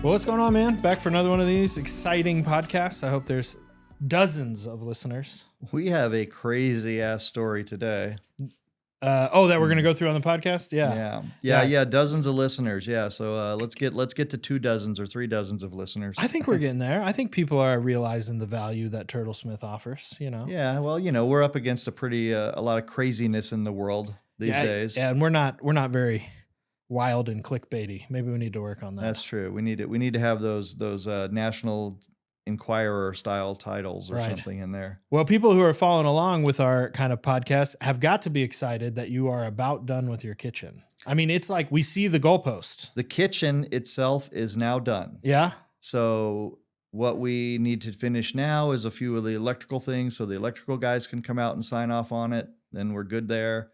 Well, what's going on, man? Back for another one of these exciting podcasts. I hope there's dozens of listeners. We have a crazy ass story today. That we're gonna go through on the podcast. Yeah. Dozens of listeners. Yeah. So let's get to 2 dozens or 3 dozens of listeners. I think we're getting there. I think people are realizing the value that Turtlesmith offers. Yeah. Well, we're up against a lot of craziness in the world these days. Yeah, and we're not very wild and clickbaity. Maybe we need to work on that. That's true. We need to have those National Enquirer style titles or something in there. Well, people who are following along with our kind of podcast have got to be excited that you are about done with your kitchen. I mean, it's like we see the goalpost. The kitchen itself is now done. Yeah. So what we need to finish now is a few of the electrical things so the electrical guys can come out and sign off on it. Then we're good there.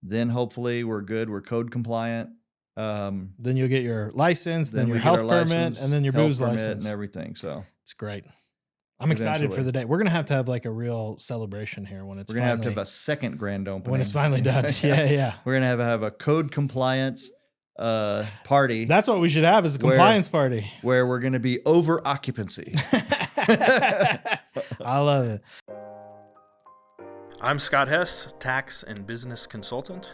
Then hopefully we're good. We're code compliant. Then you'll get your license, then your health permit, and then your booze license and everything. So it's great. I'm excited for the day. We're gonna have to have like a real celebration here when it's. We're gonna have to have a second grand opening when it's finally done. Yeah. We're gonna have a code compliance party. That's what we should have is a compliance party where we're gonna be over occupancy. I love it. I'm Scott Hess, tax and business consultant.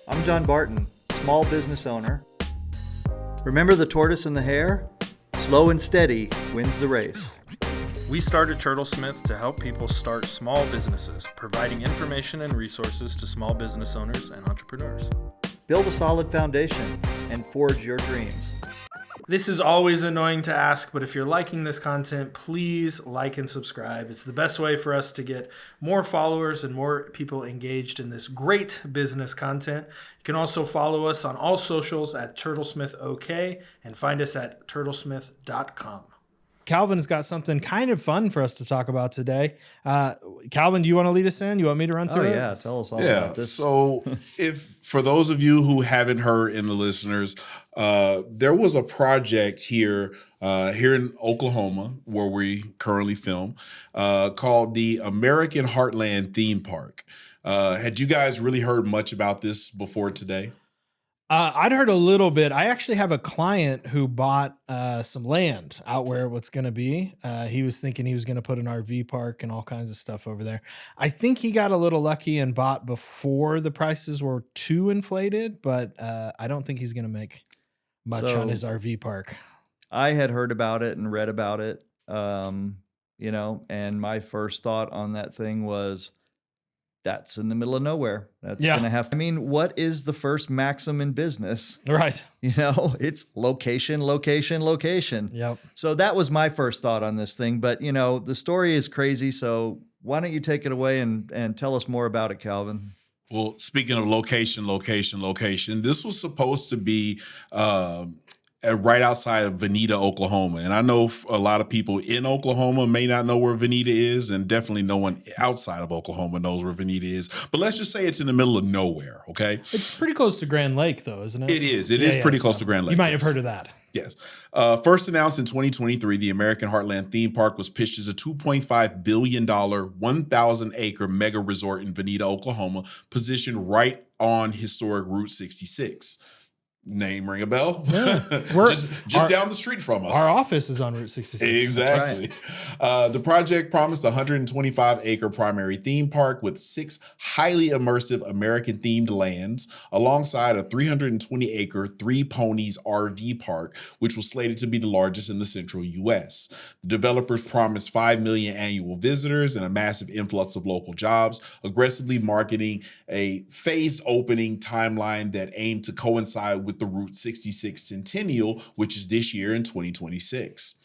I'm John Barton, small business owner. Remember the tortoise and the hare? Slow and steady wins the race. We started Turtlesmith to help people start small businesses, providing information and resources to small business owners and entrepreneurs. Build a solid foundation and forge your dreams. This is always annoying to ask, but if you're liking this content, please like and subscribe. It's the best way for us to get more followers and more people engaged in this great business content. You can also follow us on all socials at TurtlesmithOK and find us at turtlesmith.com. Calvin has got something kind of fun for us to talk about today. Calvin, do you want to lead us in? You want me to run through it? Yeah, tell us all about this. So for those of you who haven't heard in the listeners, there was a project here in Oklahoma where we currently film called the American Heartland Theme Park. Had you guys really heard much about this before today? I'd heard a little bit. I actually have a client who bought some land out where what's going to be. He was thinking he was going to put an RV park and all kinds of stuff over there. I think he got a little lucky and bought before the prices were too inflated, but I don't think he's going to make much on his RV park. I had heard about it and read about it, and my first thought on that thing was, that's in the middle of nowhere. That's going to have, what is the first maxim in business? Right. It's location, location, location. Yep. So that was my first thought on this thing. But, the story is crazy. So why don't you take it away and tell us more about it, Calvin? Well, speaking of location, this was supposed to be right outside of Venita, Oklahoma. And I know a lot of people in Oklahoma may not know where Venita is, and definitely no one outside of Oklahoma knows where Venita is. But let's just say it's in the middle of nowhere, okay? It's pretty close to Grand Lake, though, isn't it? It is. It is pretty close to Grand Lake. You might have heard of that. Yes. First announced in 2023, the American Heartland Theme Park was pitched as a $2.5 billion, 1,000-acre mega resort in Venita, Oklahoma, positioned right on historic Route 66. Name ring a bell? Yeah. just down the street from us. Our office is on Route 66. Exactly. Right. The project promised a 125-acre primary theme park with 6 highly immersive American-themed lands, alongside a 320-acre Three Ponies RV park, which was slated to be the largest in the central U.S. The developers promised 5 million annual visitors and a massive influx of local jobs, aggressively marketing a phased opening timeline that aimed to coincide with the Route 66 Centennial, which is this year in 2026.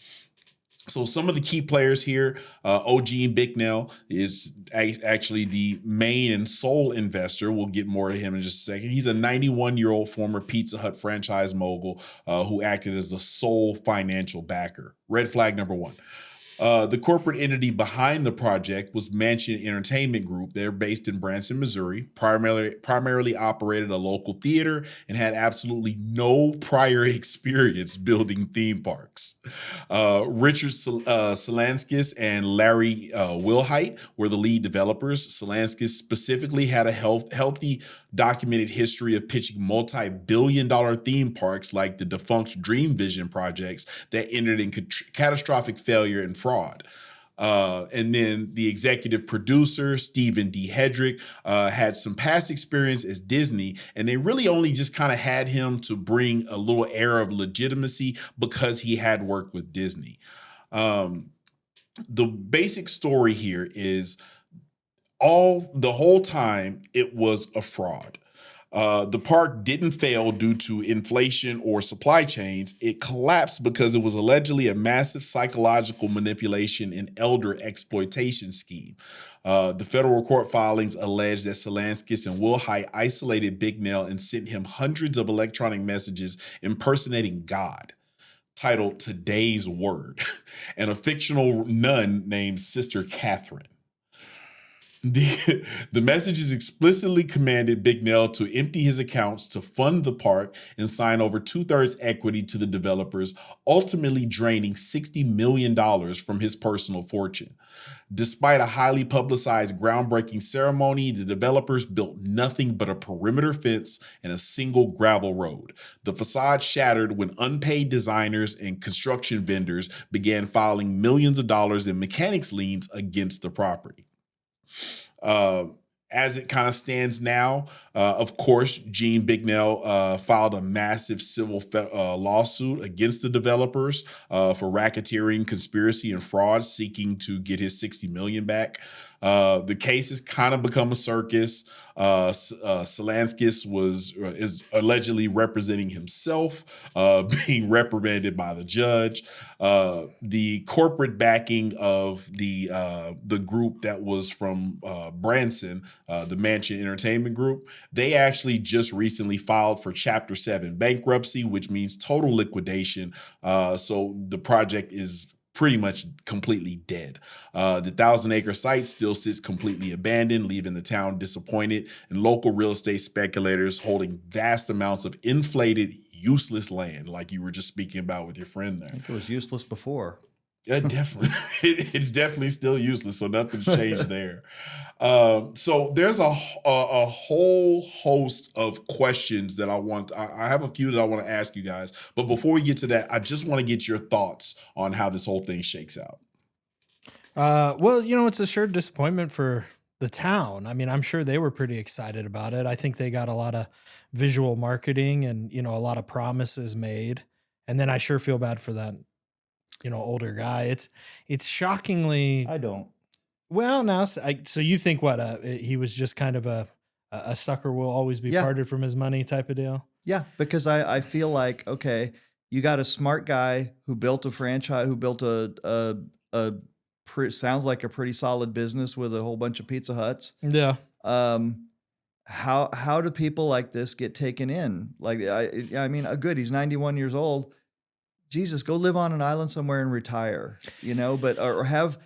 So some of the key players here, Eugene Bicknell is actually the main and sole investor. We'll get more to him in just a second. He's a 91-year-old former Pizza Hut franchise mogul who acted as the sole financial backer. Red flag number 1. The corporate entity behind the project was Mansion Entertainment Group. They're based in Branson, Missouri, primarily operated a local theater and had absolutely no prior experience building theme parks. Richard Solanskis and Larry Wilhite were the lead developers. Solanskis specifically had a healthy documented history of pitching multi-billion-dollar theme parks like the defunct Dream Vision projects that ended in catastrophic failure and fraud. And then the executive producer, Stephen D. Hedrick, had some past experience as Disney, and they really only just kind of had him to bring a little air of legitimacy because he had worked with Disney. The basic story here is the whole time it was a fraud. The park didn't fail due to inflation or supply chains. It collapsed because it was allegedly a massive psychological manipulation and elder exploitation scheme. The federal court filings allege that Solanskis and Wilhite isolated Bignell and sent him hundreds of electronic messages impersonating God, titled Today's Word, and a fictional nun named Sister Catherine. The messages explicitly commanded Bignell to empty his accounts to fund the park and sign over 2/3 equity to the developers, ultimately draining $60 million from his personal fortune. Despite a highly publicized groundbreaking ceremony, the developers built nothing but a perimeter fence and a single gravel road. The facade shattered when unpaid designers and construction vendors began filing millions of dollars in mechanics liens against the property. As it kind of stands now, of course, Gene Bignell filed a massive civil lawsuit against the developers for racketeering, conspiracy, and fraud, seeking to get his $60 million back. The case has kind of become a circus. Solanskis is allegedly representing himself, being reprimanded by the judge. The corporate backing of the group that was from Branson, the Mansion Entertainment Group, they actually just recently filed for Chapter 7 bankruptcy, which means total liquidation. So the project is pretty much completely dead. The 1,000-acre site still sits completely abandoned, leaving the town disappointed, and local real estate speculators holding vast amounts of inflated, useless land, like you were just speaking about with your friend there. I think it was useless before. Yeah, definitely. It's definitely still useless, so nothing's changed there. So there's a whole host of questions that I have a few that I want to ask you guys. But before we get to that, I just want to get your thoughts on how this whole thing shakes out. Well, it's a sure disappointment for the town. I mean, I'm sure they were pretty excited about it. I think they got a lot of visual marketing and, a lot of promises made. And then I sure feel bad for that, older guy. It's shockingly. I don't. Well, now, so you think what? He was just kind of a sucker will always be parted from his money type of deal? Yeah, because I feel like, okay, you got a smart guy who built a franchise, who built sounds like a pretty solid business with a whole bunch of Pizza Huts. Yeah. How do people like this get taken in? Like, I mean, good, he's 91 years old. Jesus, go live on an island somewhere and retire, but or have.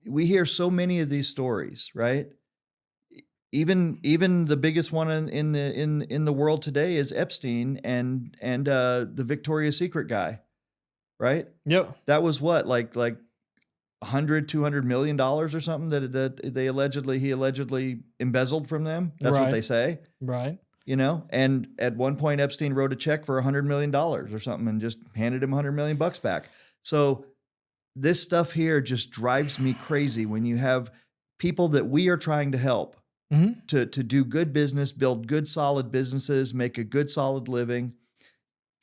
We hear so many of these stories, right? Even the biggest one in the world today is Epstein and the Victoria's Secret guy, right? Yep. That was what, like $200 million or something that he allegedly embezzled from them. That's what they say, right? And at one point Epstein wrote a check for $100 million or something and just handed him $100 million back. So this stuff here just drives me crazy when you have people that we are trying to help to do good business, build good, solid businesses, make a good, solid living.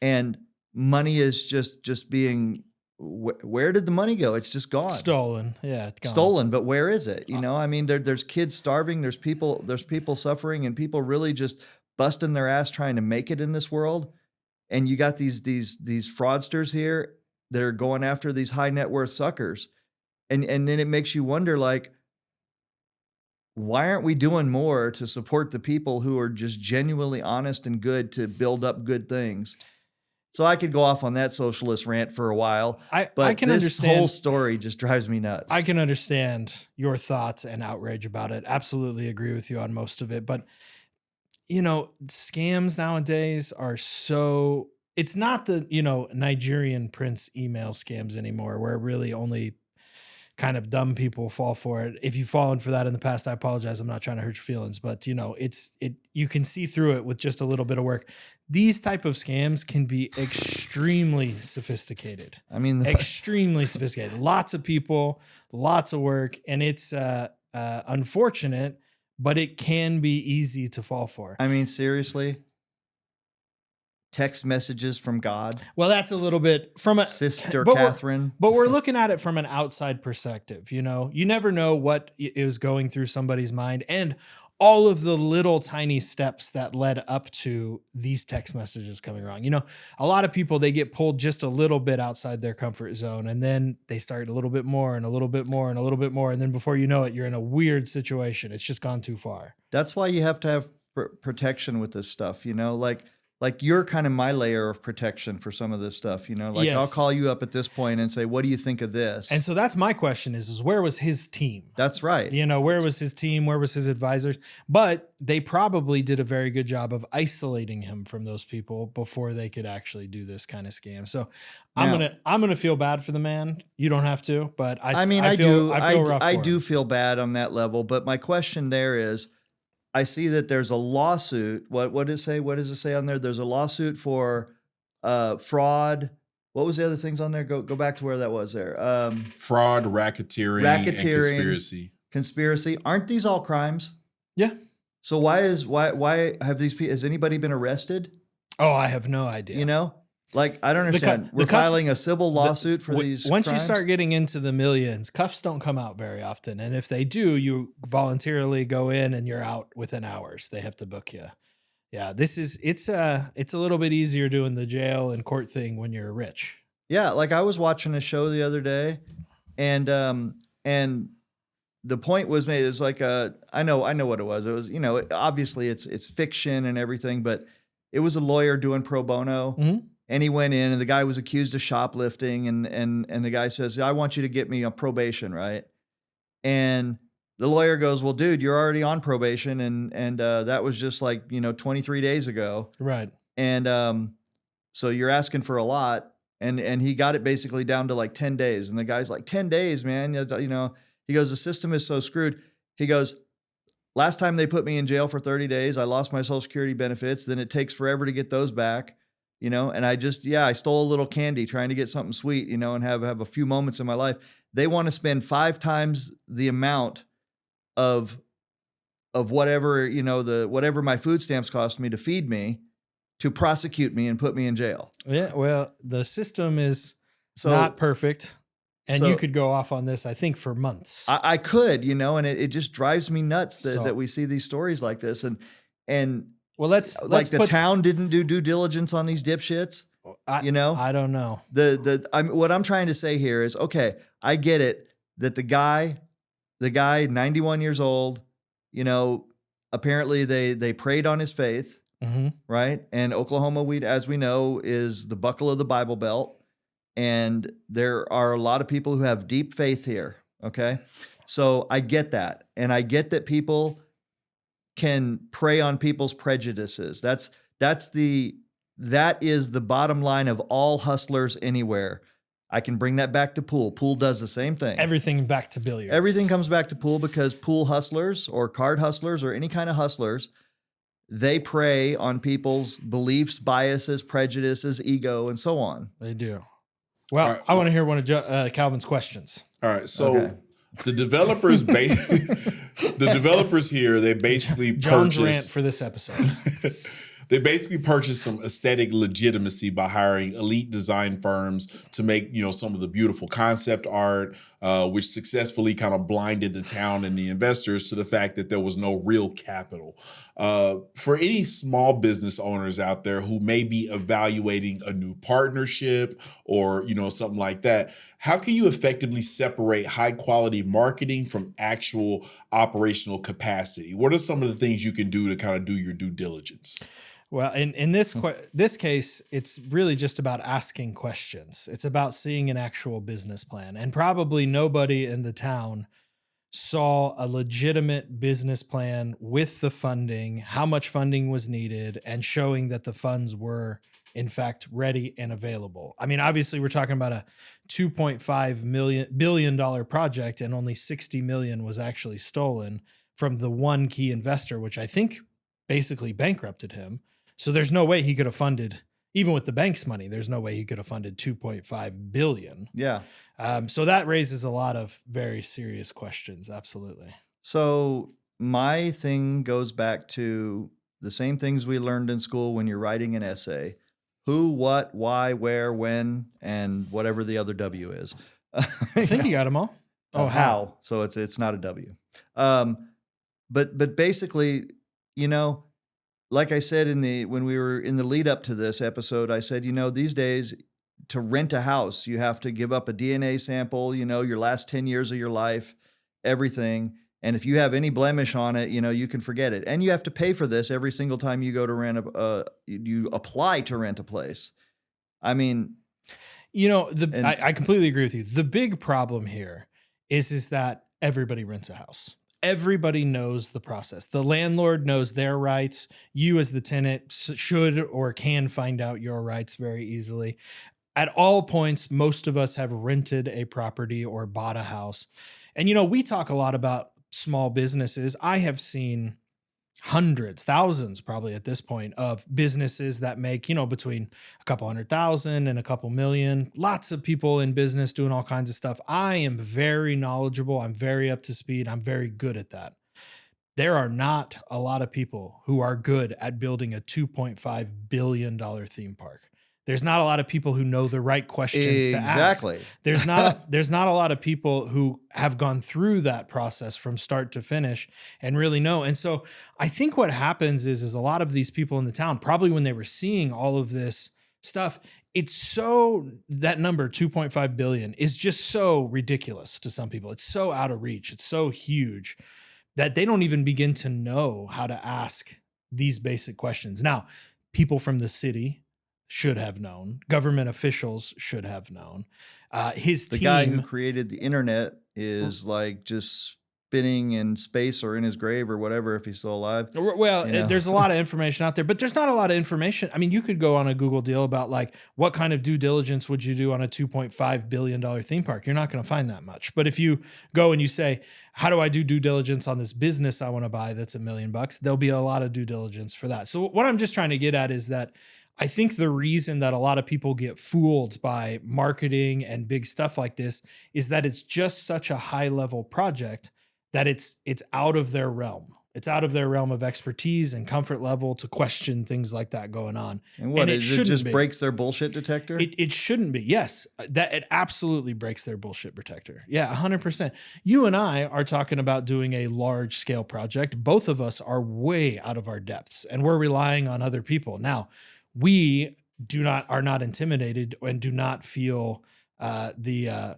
And money is just being, where did the money go? It's just gone. Stolen. Yeah. It's gone. Stolen. But where is it? I mean, there's kids starving. There's people suffering, and people really just busting their ass trying to make it in this world. And you got these fraudsters here that are going after these high net worth suckers. And then it makes you wonder, like, why aren't we doing more to support the people who are just genuinely honest and good to build up good things? So I could go off on that socialist rant for a while, but I can understand. Whole story just drives me nuts. I can understand your thoughts and outrage about it. Absolutely agree with you on most of it. But, scams nowadays are so... It's not the, Nigerian prince email scams anymore, where really only kind of dumb people fall for it. If you've fallen for that in the past, I apologize. I'm not trying to hurt your feelings, but you can see through it with just a little bit of work. These type of scams can be extremely sophisticated. I mean, extremely sophisticated. Lots of people, lots of work, and it's unfortunate, but it can be easy to fall for. I mean, seriously. Text messages from God. Well, that's a little bit from a Sister Catherine. But we're looking at it from an outside perspective. You never know what is going through somebody's mind and all of the little tiny steps that led up to these text messages coming wrong. A lot of people, they get pulled just a little bit outside their comfort zone, and then they start a little bit more and a little bit more and a little bit more. And then before you know it, you're in a weird situation. It's just gone too far. That's why you have to have protection with this stuff, like you're kind of my layer of protection for some of this stuff, Yes. I'll call you up at this point and say, what do you think of this? And so that's my question is where was his team? That's right. Where was his team? Where was his advisors? But they probably did a very good job of isolating him from those people before they could actually do this kind of scam. So I'm going to feel bad for the man. You don't have to, but I feel rough I for do him. feel bad on that level. But my question there is, I see that there's a lawsuit. What does it say? What does it say on there? There's a lawsuit for fraud. What was the other things on there? Go back to where that was there. Fraud, racketeering, and conspiracy. Aren't these all crimes? Yeah. So why have these people? Has anybody been arrested? Oh, I have no idea. I don't understand. We're filing a civil lawsuit for these. Once crimes? you start getting into the millions, cuffs don't come out very often. And if they do, you voluntarily go in and you're out within hours. They have to book you. Yeah, it's a little bit easier doing the jail and court thing when you're rich. Yeah, like I was watching a show the other day, and the point was made. It's like I know what it was. It was obviously it's fiction and everything, but it was a lawyer doing pro bono. Mm-hmm. And he went in, and the guy was accused of shoplifting, and the guy says, "I want you to get me on probation, right?" And the lawyer goes, "Well, dude, you're already on probation, and that was just 23 days ago, right? And so you're asking for a lot." And he got it basically down to like 10 days, and the guy's like, 10 days, man, He goes, "The system is so screwed." He goes, "Last time they put me in jail for 30 days, I lost my Social Security benefits. Then it takes forever to get those back." And I stole a little candy trying to get something sweet, and have a few moments in my life. They want to spend 5 times the amount of whatever, whatever my food stamps cost me to feed me, to prosecute me and put me in jail. Yeah. Well, the system is not perfect. And you could go off on this, I think, for months. I could, and it just drives me nuts that we see these stories like this. And well, let's the town didn't do due diligence on these dipshits. I don't know. What I'm trying to say here is, okay, I get it that the guy 91 years old, apparently they preyed on his faith, mm-hmm. right? And Oklahoma, as we know, is the buckle of the Bible Belt, and there are a lot of people who have deep faith here. Okay, so I get that, and I get that people can prey on people's prejudices. That is the bottom line of all hustlers anywhere. I can bring that back to pool. Pool does the same thing. Everything back to billiards. Everything comes back to pool, because pool hustlers or card hustlers or any kind of hustlers, they prey on people's beliefs, biases, prejudices, ego, and so on. They do. Well, right, I want to hear one of Calvin's questions. All right. So the developers, the developers here, they basically John's rant for this episode. They basically purchased some aesthetic legitimacy by hiring elite design firms to make, some of the beautiful concept art, which successfully kind of blinded the town and the investors to the fact that there was no real capital. For any small business owners out there who may be evaluating a new partnership or, something like that, how can you effectively separate high quality marketing from actual operational capacity? What are some of the things you can do to kind of do your due diligence? Well, in this case, it's really just about asking questions. It's about seeing an actual business plan. And probably nobody in the town saw a legitimate business plan with the funding, how much funding was needed, and showing that the funds were in fact ready and available. I mean, obviously we're talking about a $2.5 billion project, and only 60 million was actually stolen from the one key investor, which I think basically bankrupted him. So there's no way he could have funded, even with the bank's money, there's no way he could have funded 2.5 billion. Yeah. So that raises a lot of very serious questions. Absolutely. So my thing goes back to the same things we learned in school when you're writing an essay: who, what, why, where, when, and whatever the other W is. I think you got them all. Oh, how? So it's not a W. But basically, you know, like I said when we were in the lead up to this episode, I said, you know, these days to rent a house, you have to give up a DNA sample, you know, your last 10 years of your life, everything. And if you have any blemish on it, you know, you can forget it. And you have to pay for this every single time you go to you apply to rent a place. I mean, you know, I completely agree with you. The big problem here is that everybody rents a house. Everybody knows the process. The landlord knows their rights. You as the tenant should or can find out your rights very easily. At all points, most of us have rented a property or bought a house. And, you know, we talk a lot about small businesses. I have seen hundreds, thousands probably at this point of businesses that make, you know, between a couple 100,000 and a couple million. Lots of people in business doing all kinds of stuff. I am very knowledgeable. I'm very up to speed. I'm very good at that. There are not a lot of people who are good at building a $2.5 billion theme park. There's not a lot of people who know the right questions to ask. Exactly. There's not a lot of people who have gone through that process from start to finish and really know. And so I think what happens is a lot of these people in the town, probably when they were seeing all of this stuff, it's so, that number 2.5 billion is just so ridiculous to some people. It's so out of reach. It's so huge that they don't even begin to know how to ask these basic questions. Now, people from the city should have known. Government officials should have known. His team, the guy who created the internet is like just spinning in space or in his grave or whatever if he's still alive. Well, you know? There's a lot of information out there, but there's not a lot of information. I mean, you could go on a Google deal about like what kind of due diligence would you do on a $2.5 billion theme park? You're not going to find that much. But if you go and you say, how do I do due diligence on this business I want to buy that's $1 million? There'll be a lot of due diligence for that. So what I'm just trying to get at is that I think the reason that a lot of people get fooled by marketing and big stuff like this is that it's just such a high level project that it's out of their realm. It's out of their realm of expertise and comfort level to question things like that going on. And what, it just breaks their bullshit detector? It shouldn't be. Yes, that it absolutely breaks their bullshit detector. Yeah, 100%. You and I are talking about doing a large scale project. Both of us are way out of our depths and we're relying on other people. Now, we are not intimidated and do not feel the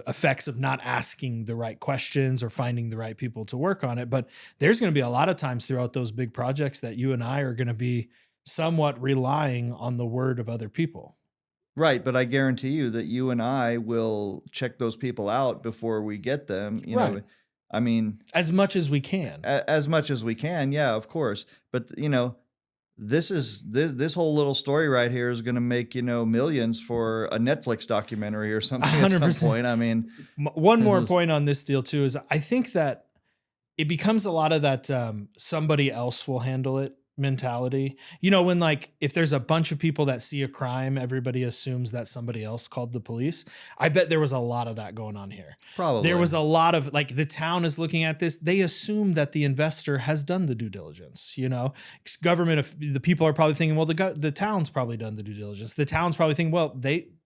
effects of not asking the right questions or finding the right people to work on it. But there's going to be a lot of times throughout those big projects that you and I are going to be somewhat relying on the word of other people. Right. But I guarantee you that you and I will check those people out before we get them. You know, I mean, as much as we can. As much as we can. Yeah, of course. But, you know, this whole little story right here is going to make, you know, millions for a Netflix documentary or something 100%. At some point. I mean, one more point on this deal too is I think that it becomes a lot of that somebody else will handle it mentality. You know, when like if there's a bunch of people that see a crime, everybody assumes that somebody else called the police. I bet there was a lot of that going on here. Probably. There was a lot of like the town is looking at this. They assume that the investor has done the due diligence. You know, government, the people are probably thinking, well, the town's probably done the due diligence. The town's probably thinking, well,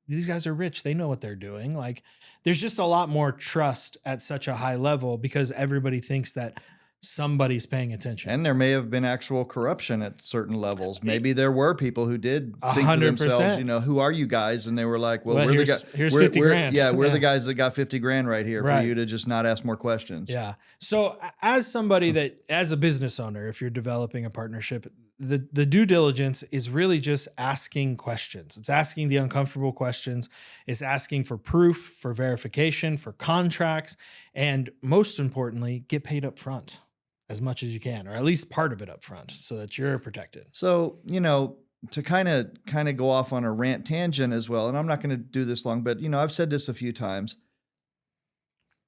these guys are rich. They know what they're doing. Like there's just a lot more trust at such a high level because everybody thinks that somebody's paying attention. And there may have been actual corruption at certain levels. Maybe there were people who did think 100%. To themselves, you know, who are you guys? And they were like, well we're here's 50 grand. Yeah, we're the guys that got 50 grand right here for you to just not ask more questions. Yeah. So as somebody as a business owner, if you're developing a partnership, the due diligence is really just asking questions. It's asking the uncomfortable questions. It's asking for proof, for verification, for contracts, and most importantly, get paid up front as much as you can, or at least part of it up front so that you're protected. So, you know, to kind of go off on a rant tangent as well, and I'm not going to do this long, but I've said this a few times.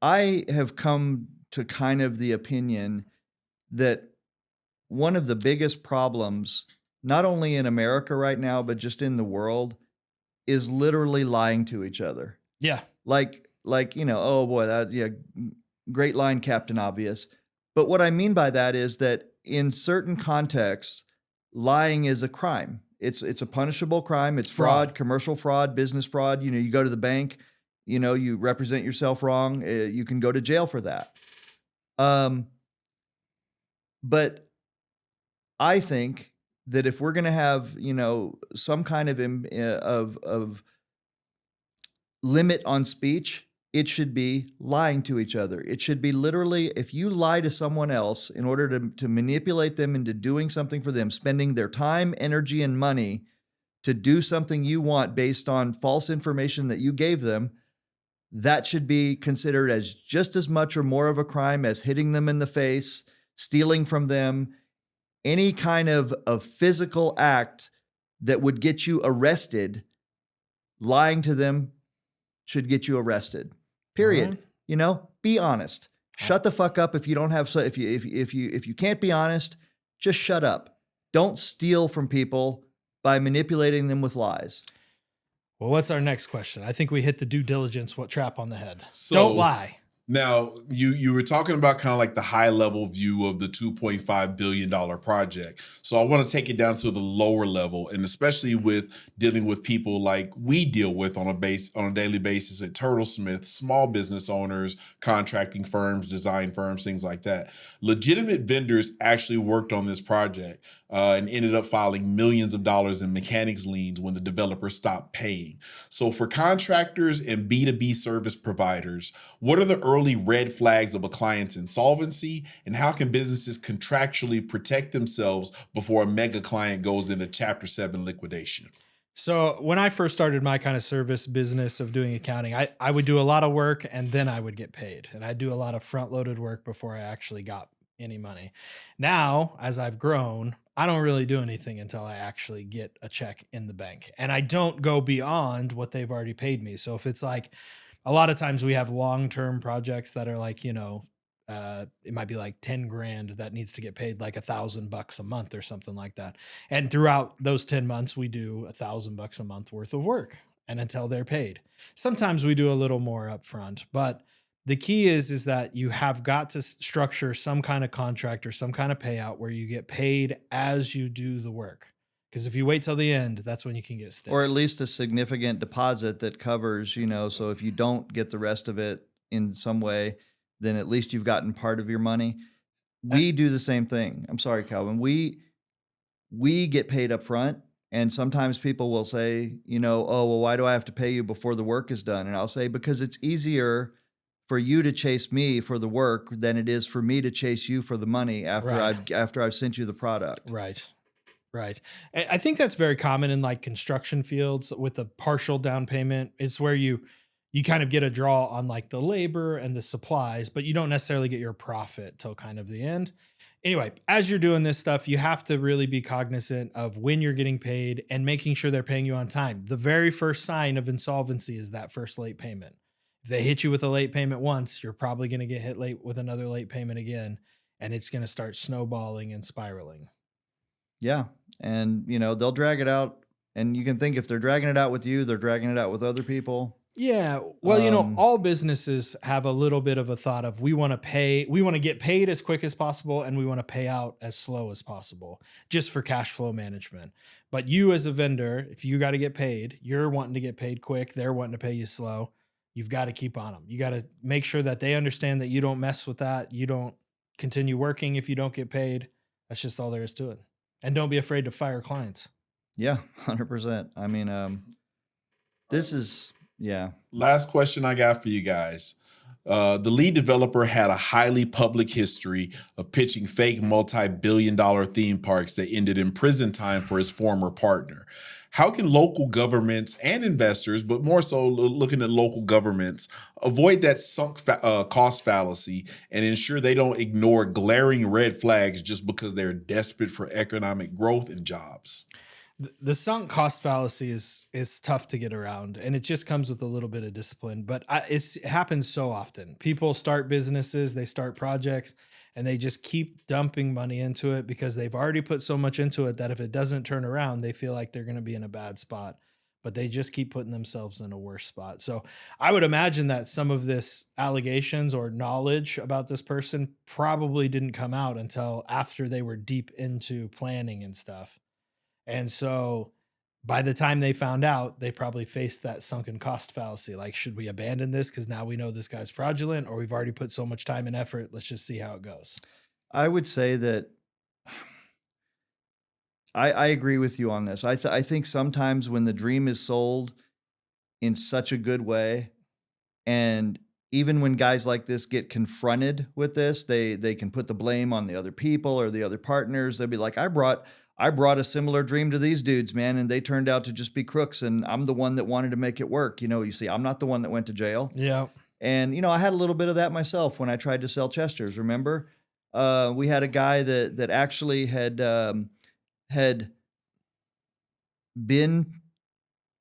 I have come to kind of the opinion that one of the biggest problems, not only in America right now, but just in the world, is literally lying to each other. Yeah. Like, oh boy, great line, Captain Obvious. But what I mean by that is that in certain contexts, lying is a crime. It's a punishable crime. It's fraud, commercial fraud, business fraud. You go to the bank, you represent yourself wrong. You can go to jail for that. But I think that if we're going to have, some kind of limit on speech, it should be lying to each other. It should be literally, if you lie to someone else in order to manipulate them into doing something for them, spending their time, energy, and money to do something you want based on false information that you gave them, that should be considered as just as much or more of a crime as hitting them in the face, stealing from them, any kind of physical act that would get you arrested. Lying to them should get you arrested. Period. Be honest. Shut the fuck up if you don't have. So if you can't be honest, just shut up. Don't steal from people by manipulating them with lies. Well, what's our next question? I think we hit the due diligence trap on the head. So, don't lie. Now, you were talking about kind of like the high level view of the $2.5 billion project. So I want to take it down to the lower level, and especially with dealing with people like we deal with on a daily basis at Turtlesmith, small business owners, contracting firms, design firms, things like that. Legitimate vendors actually worked on this project and ended up filing millions of dollars in mechanics liens when the developer stopped paying. So for contractors and B2B service providers, what are the early red flags of a client's insolvency, and how can businesses contractually protect themselves before a mega client goes into Chapter 7 liquidation? So when I first started my kind of service business of doing accounting, I would do a lot of work and then I would get paid. And I'd do a lot of front-loaded work before I actually got any money. Now, as I've grown, I don't really do anything until I actually get a check in the bank. And I don't go beyond what they've already paid me. So if it's like, a lot of times we have long-term projects that are like, it might be like 10 grand that needs to get paid like $1,000 a month or something like that. And throughout those 10 months, we do $1,000 a month worth of work and until they're paid. Sometimes we do a little more upfront, but the key is that you have got to structure some kind of contract or some kind of payout where you get paid as you do the work. Because if you wait till the end, that's when you can get stiffed. Or at least a significant deposit that covers, so if you don't get the rest of it in some way, then at least you've gotten part of your money. We do the same thing. I'm sorry, Calvin. We get paid up front, and sometimes people will say, oh, well, why do I have to pay you before the work is done? And I'll say, because it's easier for you to chase me for the work than it is for me to chase you for the money after I've sent you the product. Right. I think that's very common in like construction fields with a partial down payment. It's where you kind of get a draw on like the labor and the supplies, but you don't necessarily get your profit till kind of the end. Anyway, as you're doing this stuff, you have to really be cognizant of when you're getting paid and making sure they're paying you on time. The very first sign of insolvency is that first late payment. If they hit you with a late payment once, you're probably going to get hit late with another late payment again, and it's going to start snowballing and spiraling. Yeah. And, they'll drag it out. And you can think if they're dragging it out with you, they're dragging it out with other people. Yeah. Well, all businesses have a little bit of a thought of we want to get paid as quick as possible and we want to pay out as slow as possible just for cash flow management. But you as a vendor, if you got to get paid, you're wanting to get paid quick, they're wanting to pay you slow. You've got to keep on them. You got to make sure that they understand that you don't mess with that. You don't continue working if you don't get paid. That's just all there is to it. And don't be afraid to fire clients. Yeah, 100%. I mean, this is, yeah. Last question I got for you guys. The lead developer had a highly public history of pitching fake multi-billion-dollar theme parks that ended in prison time for his former partner. How can local governments and investors, but more so looking at local governments, avoid that sunk cost fallacy and ensure they don't ignore glaring red flags just because they're desperate for economic growth and jobs? The sunk cost fallacy is tough to get around, and it just comes with a little bit of discipline. But it happens so often. People start businesses, they start projects, and they just keep dumping money into it because they've already put so much into it that if it doesn't turn around, they feel like they're going to be in a bad spot. But they just keep putting themselves in a worse spot. So I would imagine that some of this allegations or knowledge about this person probably didn't come out until after they were deep into planning and stuff. And so by the time they found out, they probably faced that sunken cost fallacy. Like, should we abandon this because now we know this guy's fraudulent, or we've already put so much time and effort? Let's just see how it goes. I would say that I agree with you on this. I think sometimes when the dream is sold in such a good way, and even when guys like this get confronted with this, they can put the blame on the other people or the other partners. They'll be like, I brought a similar dream to these dudes, man, and they turned out to just be crooks, and I'm the one that wanted to make it work. You see, I'm not the one that went to jail. Yeah. And, I had a little bit of that myself when I tried to sell Chester's. Remember? We had a guy that actually had been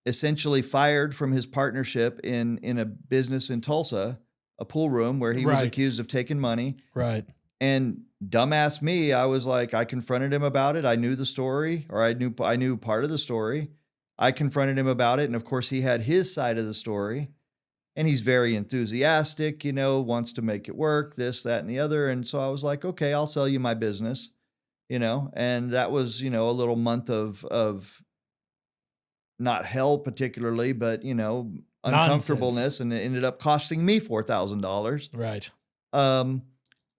essentially fired from his partnership in a business in Tulsa, a pool room where he was accused of taking money. Right. And dumbass me, I was like, I confronted him about it. I knew the story, or I knew part of the story. I confronted him about it, and of course he had his side of the story. And he's very enthusiastic, wants to make it work, this, that, and the other. And so I was like, okay, I'll sell you my business, and that was, a little month of not hell particularly, but, uncomfortableness. And it ended up costing me $4,000. Right.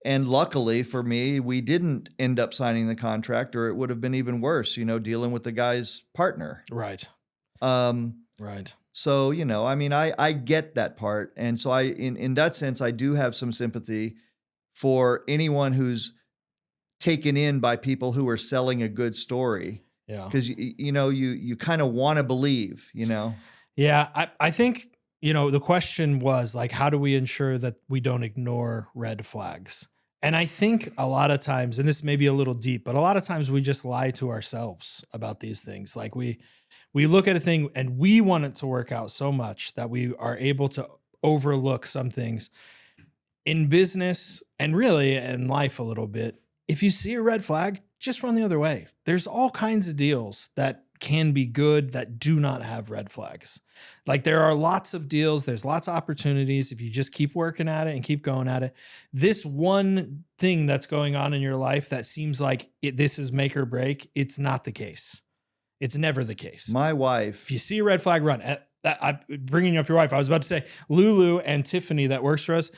And luckily for me, we didn't end up signing the contract, or it would have been even worse, dealing with the guy's partner. Right. Right. So, I get that part. And so in that sense, I do have some sympathy for anyone who's taken in by people who are selling a good story. Yeah. Because, you kind of want to believe, Yeah. I think, the question was like, how do we ensure that we don't ignore red flags? And I think a lot of times, and this may be a little deep, but a lot of times we just lie to ourselves about these things. Like we look at a thing and we want it to work out so much that we are able to overlook some things in business and really in life a little bit. If you see a red flag, just run the other way. There's all kinds of deals that can be good that do not have red flags. Like there are lots of deals, there's lots of opportunities if you just keep working at it and keep going at it. This one thing that's going on in your life that seems like this is make or break, it's not the case. It's never the case. My wife. If you see a red flag, run. I'm bringing up your wife. I was about to say Lulu and Tiffany that works for us.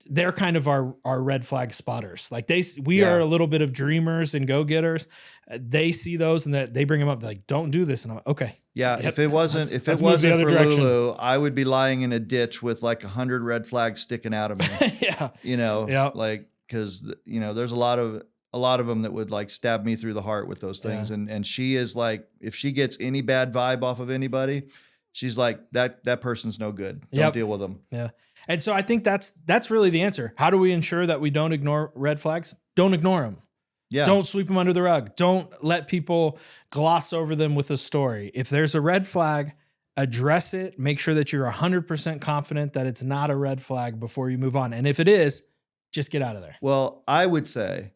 They're kind of our red flag spotters. Like we are a little bit of dreamers and go-getters. They see those and they bring them up. They're like, don't do this. And I'm like, okay. Yeah. Yep. If it wasn't for Lulu, I would be lying in a ditch with like 100 red flags sticking out of me. Yeah. Like, cause there's a lot of them that would like stab me through the heart with those things. Yeah. And she is like, if she gets any bad vibe off of anybody, she's like, that person's no good. Don't deal with them. Yeah. And so I think that's really the answer. How do we ensure that we don't ignore red flags? Don't ignore them. Yeah. Don't sweep them under the rug. Don't let people gloss over them with a story. If there's a red flag, address it. Make sure that you're 100% confident that it's not a red flag before you move on. And if it is, just get out of there. Well, I would say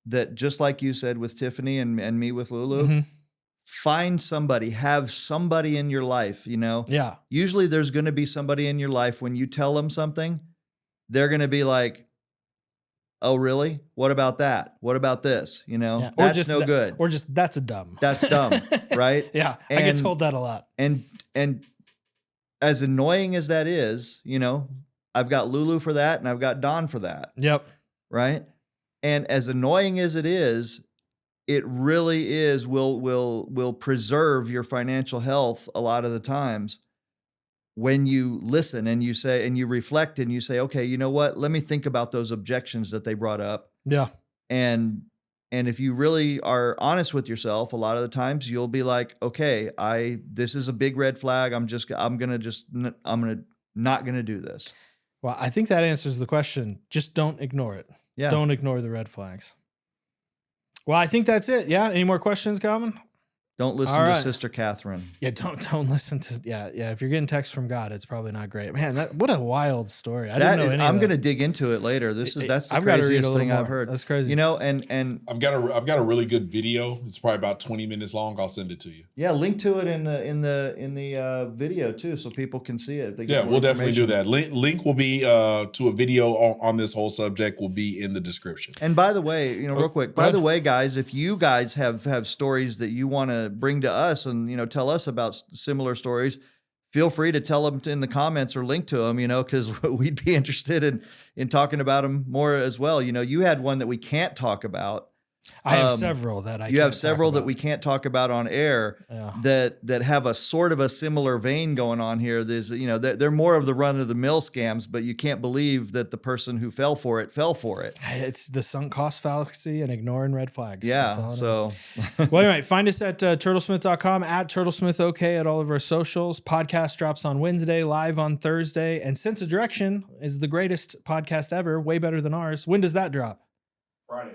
that just like you said with Tiffany and me with Lulu, find somebody, have somebody in your life, Yeah. Usually there's going to be somebody in your life when you tell them something, they're going to be like, oh, really? What about that? What about this? That's no good. Or just, that's dumb. That's dumb. Right. Yeah. I get told that a lot. And as annoying as that is, I've got Lulu for that and I've got Dawn for that. Yep. Right. And as annoying as it is, it really is will preserve your financial health a lot of the times when you listen and you say, and you reflect and you say, okay, you know what? Let me think about those objections that they brought up. Yeah. And if you really are honest with yourself, a lot of the times you'll be like, okay, this is a big red flag. I'm not going to do this. Well, I think that answers the question. Just don't ignore it. Yeah. Don't ignore the red flags. Well, I think that's it. Yeah. Any more questions, Calvin? Don't listen All to right. Sister Catherine. Yeah, don't listen to. Yeah. If you're getting text from God, it's probably not great. Man, what a wild story. I didn't know any of that. I'm going to dig into it later. That's the I've got to read a craziest little thing more. I've heard. That's crazy. You know, and I've got a really good video. It's probably about 20 minutes long. I'll send it to you. yeah, link to it in the video too, so people can see it. Yeah, we'll definitely do that. Link will be to a video on this whole subject will be in the description. And by the way, real quick, by the way, guys, if you guys have stories that you want to bring to us and, tell us about similar stories, feel free to tell them in the comments or link to them, because we'd be interested in talking about them more as well. You had one that we can't talk about. I have several that you have several that we can't talk about on air that have a sort of a similar vein going on here. There's, they're more of the run of the mill scams, but you can't believe that the person who fell for it. It's the sunk cost fallacy and ignoring red flags. Yeah. So, well, anyway, find us at turtlesmith.com, at turtlesmith at all of our socials. Podcast drops on Wednesday, live on Thursday. And Sense of Direction is the greatest podcast ever, way better than ours. When does that drop?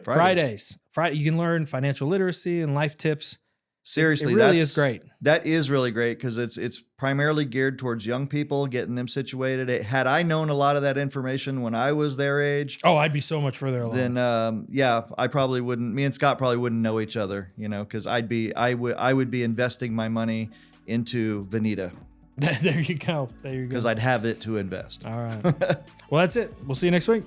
Fridays. You can learn financial literacy and life tips. Seriously, it really is great. That is really great because it's primarily geared towards young people, getting them situated. Had I known a lot of that information when I was their age, I'd be so much further along. Then I probably wouldn't. Me and Scott probably wouldn't know each other, because I would be investing my money into Venita. There you go. Because I'd have it to invest. All right. Well, that's it. We'll see you next week.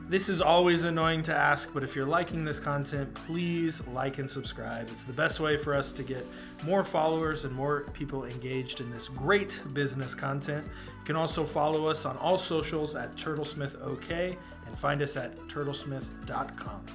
This is always annoying to ask, but if you're liking this content, please like and subscribe. It's the best way for us to get more followers and more people engaged in this great business content. You can also follow us on all socials at Turtlesmith OK and find us at turtlesmith.com.